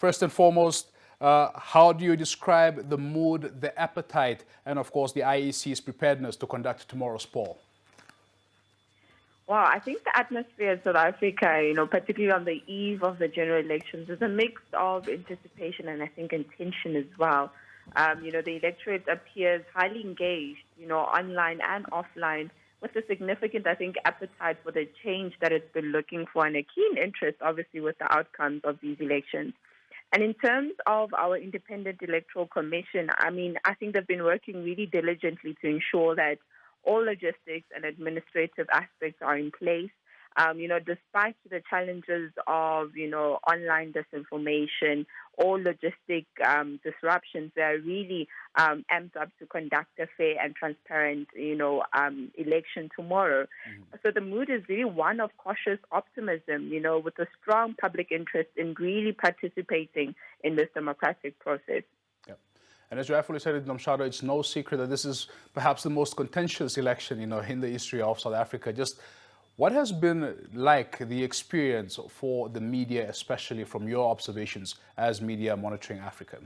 First and foremost, how do you describe the mood, the appetite, and of course the IEC's preparedness to conduct tomorrow's poll? Well, I think the atmosphere in South Africa, particularly on the eve of the general elections, is a mix of anticipation and I think intention as well. The electorate appears highly engaged, online and offline, with a significant, I think, appetite for the change that it's been looking for and a keen interest, obviously, with the outcomes of these elections. And in terms of our Independent Electoral Commission, I think they've been working really diligently to ensure that all logistics and administrative aspects are in place. Despite the challenges of, online disinformation or logistic disruptions, they are really amped up to conduct a fair and transparent, election tomorrow. So the mood is really one of cautious optimism, with a strong public interest in really participating in this democratic process. And as you rightfully said, Nomshado, it's no secret that this is perhaps the most contentious election, in the history of South Africa. Just what has been like the experience for the media, especially from your observations as media monitoring Africa?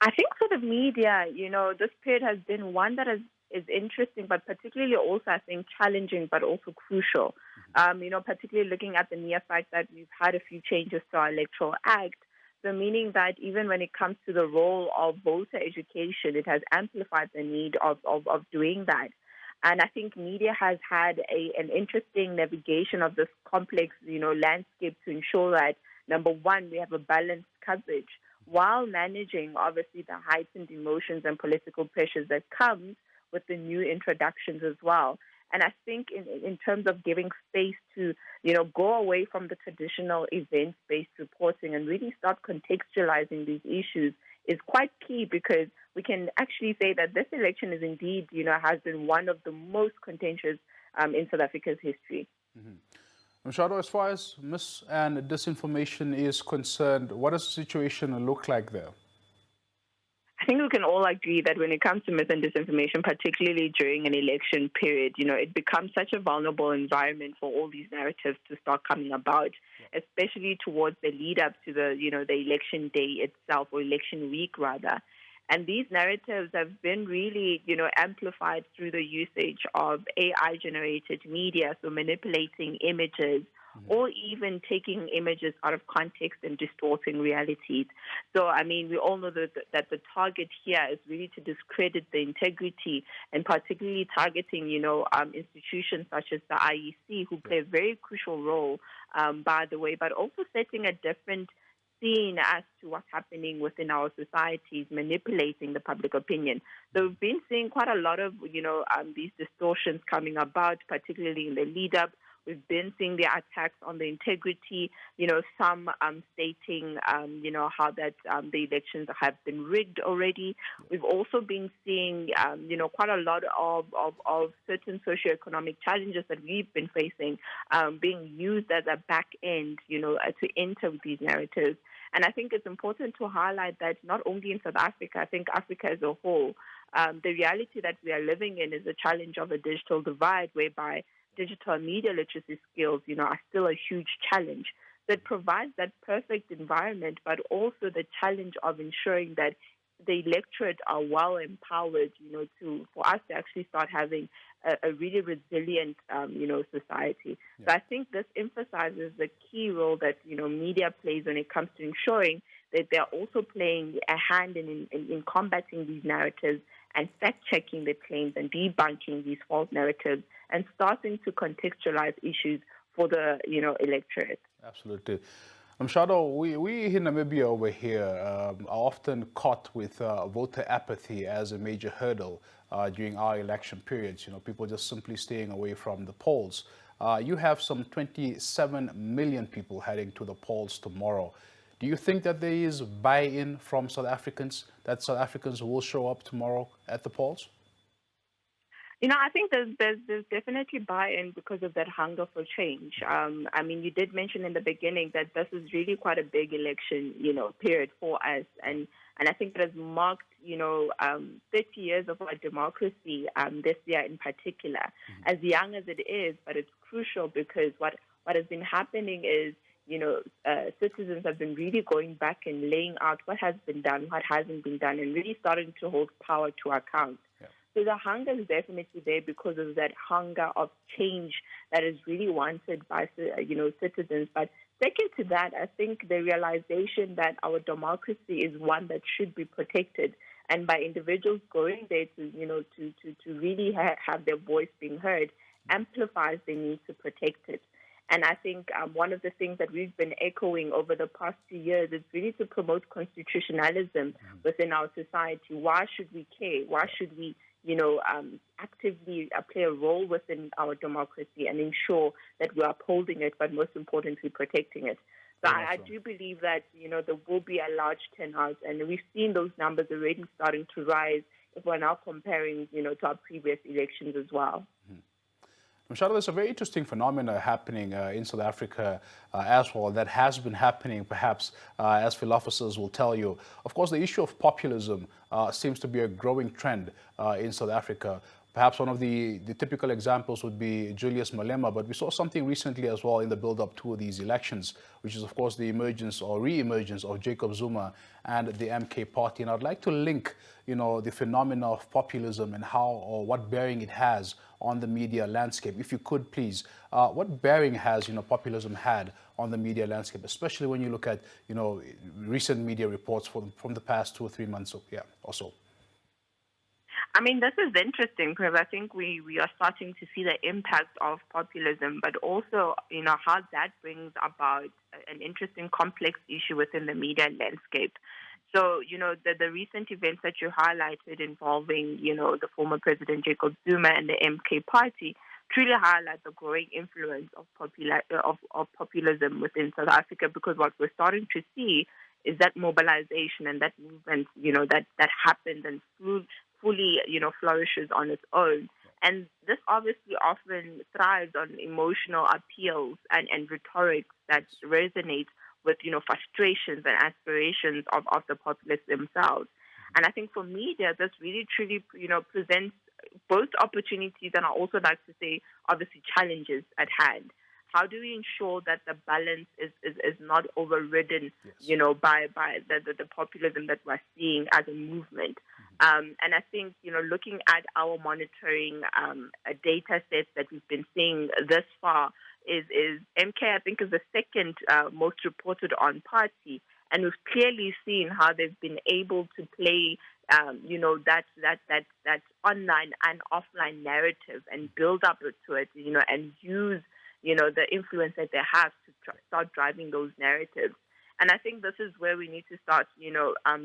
I think for the media, this period has been one that is interesting, but particularly also, I think, challenging, but also crucial. Particularly looking at the mere fact that we've had a few changes to our Electoral Act. So meaning that even when it comes to the role of voter education, it has amplified the need of doing that. And I think media has had an interesting navigation of this complex, landscape to ensure that, number one, we have a balanced coverage while managing, obviously, the heightened emotions and political pressures that comes with the new introductions as well. And I think in terms of giving space to, go away from the traditional events-based reporting and really start contextualizing these issues is quite key, because we can actually say that this election is indeed, has been one of the most contentious in South Africa's history. Nomshado, as far as mis and disinformation is concerned, what does the situation look like there? I think we can all agree that when it comes to mis and disinformation, particularly during an election period, it becomes such a vulnerable environment for all these narratives to start coming about, especially towards the lead up to the, the election day itself, or election week rather. And these narratives have been really, amplified through the usage of AI-generated media, so manipulating images, or even taking images out of context and distorting realities. So, we all know that the target here is really to discredit the integrity, and particularly targeting, institutions such as the IEC, who play a very crucial role, by the way, but also setting a different scene as to what's happening within our societies, manipulating the public opinion. So we've been seeing quite a lot of, these distortions coming about, particularly in the lead up. We've been seeing the attacks on the integrity, some stating, how that the elections have been rigged already. We've also been seeing, quite a lot of certain socioeconomic challenges that we've been facing being used as a back end, to enter these narratives. And I think it's important to highlight that not only in South Africa, I think Africa as a whole, the reality that we are living in is the challenge of a digital divide, whereby digital media literacy skills, are still a huge challenge. That provides that perfect environment, but also the challenge of ensuring that the electorate are well empowered, for us to actually start having a really resilient, society. So I think this emphasizes the key role that, media plays when it comes to ensuring that they're also playing a hand in combating these narratives and fact-checking the claims and debunking these false narratives and starting to contextualize issues for the, electorate. Absolutely. Nomshado, we in Namibia over here are often caught with voter apathy as a major hurdle during our election periods. People just simply staying away from the polls. You have some 27 million people heading to the polls tomorrow. Do you think that there is buy-in from South Africans, that South Africans will show up tomorrow at the polls? I think there's definitely buy-in because of that hunger for change. You did mention in the beginning that this is really quite a big election, period for us. And I think it has marked, 30 years of our democracy this year in particular, as young as it is, but it's crucial because what has been happening is, citizens have been really going back and laying out what has been done, what hasn't been done, and really starting to hold power to account. Yeah. So the hunger is definitely there because of that hunger of change that is really wanted by, citizens. But second to that, I think the realization that our democracy is one that should be protected, and by individuals going there to really have their voice being heard, amplifies the need to protect it. And I think one of the things that we've been echoing over the past 2 years is really to promote constitutionalism within our society. Why should we care? Why should we, actively play a role within our democracy and ensure that we're upholding it, but most importantly, protecting it? So I do believe that, there will be a large turnout, and we've seen those numbers already starting to rise if we're now comparing, to our previous elections as well. Mshado, there's a very interesting phenomena happening in South Africa as well that has been happening, perhaps, as philosophers will tell you. Of course, the issue of populism seems to be a growing trend in South Africa. Perhaps one of the typical examples would be Julius Malema, but we saw something recently as well in the build-up to these elections, which is, of course, the emergence or re-emergence of Jacob Zuma and the MK party. And I'd like to link, the phenomena of populism and how or what bearing it has on the media landscape. If you could, please, what bearing has, populism had on the media landscape, especially when you look at, recent media reports from the past 2 or 3 months or so? I mean, this is interesting because I think we are starting to see the impact of populism, but also, how that brings about an interesting, complex issue within the media landscape. So, the recent events that you highlighted involving, the former President Jacob Zuma and the MK party truly highlight the growing influence of populism within South Africa, because what we're starting to see is that mobilization and that movement, that happens and fully, flourishes on its own. And this obviously often thrives on emotional appeals and rhetoric that resonates with, frustrations and aspirations of the populace themselves. And I think for media, this really truly, presents both opportunities and I also like to say, obviously, challenges at hand. How do we ensure that the balance is not overridden, by the populism that we're seeing as a movement? And I think, looking at our monitoring data sets that we've been seeing this far, is MK, I think, is the second most reported on party. And we've clearly seen how they've been able to play, that online and offline narrative and build up to it, and use, the influence that they have to start driving those narratives. And I think this is where we need to start,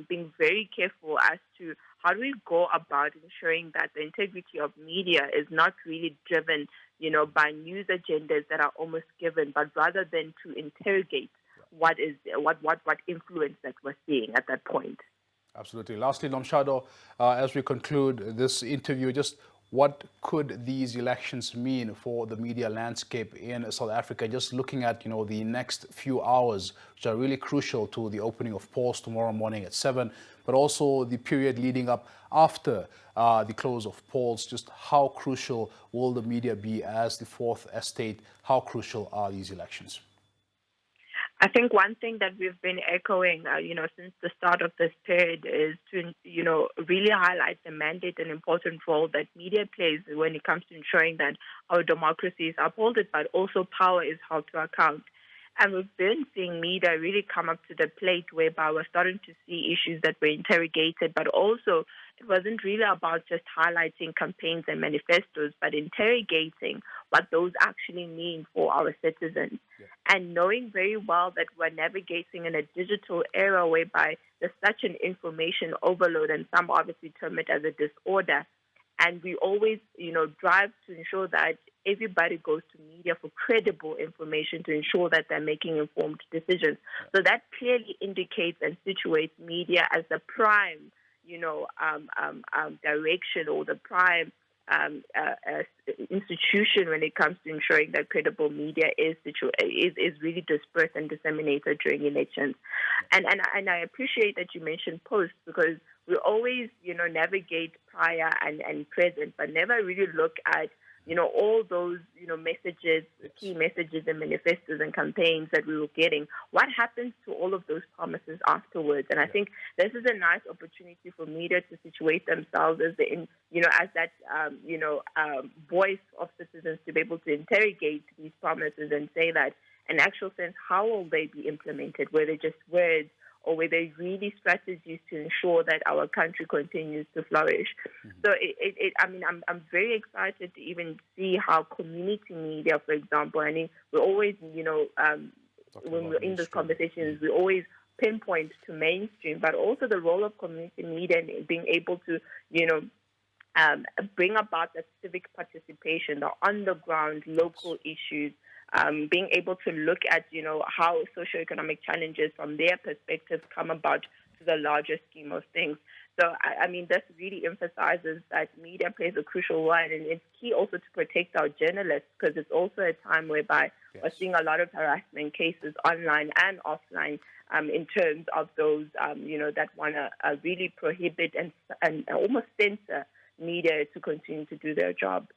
being very careful as to how do we go about ensuring that the integrity of media is not really driven, by news agendas that are almost given, but rather than to interrogate what influence that we're seeing at that point. Absolutely. Lastly, Nomshado, as we conclude this interview, just what could these elections mean for the media landscape in South Africa? Just looking at, the next few hours, which are really crucial to the opening of polls tomorrow morning at 7, but also the period leading up after the close of polls. Just how crucial will the media be as the fourth estate? How crucial are these elections? I think one thing that we've been echoing, since the start of this period is to, really highlight the mandate and important role that media plays when it comes to ensuring that our democracy is upheld, but also power is held to account. And we've been seeing media really come up to the plate whereby we're starting to see issues that were interrogated, but also it wasn't really about just highlighting campaigns and manifestos, but interrogating what those actually mean for our citizens. Yeah. And knowing very well that we're navigating in a digital era whereby there's such an information overload, and some obviously term it as a disorder. And we always, drive to ensure that everybody goes to media for credible information to ensure that they're making informed decisions. Yeah. So that clearly indicates and situates media as the prime, direction or the prime institution when it comes to ensuring that credible media is really dispersed and disseminated during elections. And I appreciate that you mentioned post, because we always, navigate prior and present, but never really look at all those, messages, key messages and manifestos and campaigns that we were getting. What happens to all of those promises afterwards? And I think this is a nice opportunity for media to situate themselves as as that, voice of citizens to be able to interrogate these promises and say that, in actual sense, how will they be implemented? Were they just words, or were they really strategies to ensure that our country continues to flourish? So, I'm very excited to even see how community media, for example, I mean, we always, when we're in these conversations, we always pinpoint to mainstream, but also the role of community media and being able to, bring about that civic participation, the on-the-ground local issues, being able to look at, how socioeconomic challenges from their perspective come about to the larger scheme of things. So, this really emphasizes that media plays a crucial role, and it's key also to protect our journalists, because it's also a time whereby we're seeing a lot of harassment cases online and offline in terms of those, that want to really prohibit and almost censor media to continue to do their job.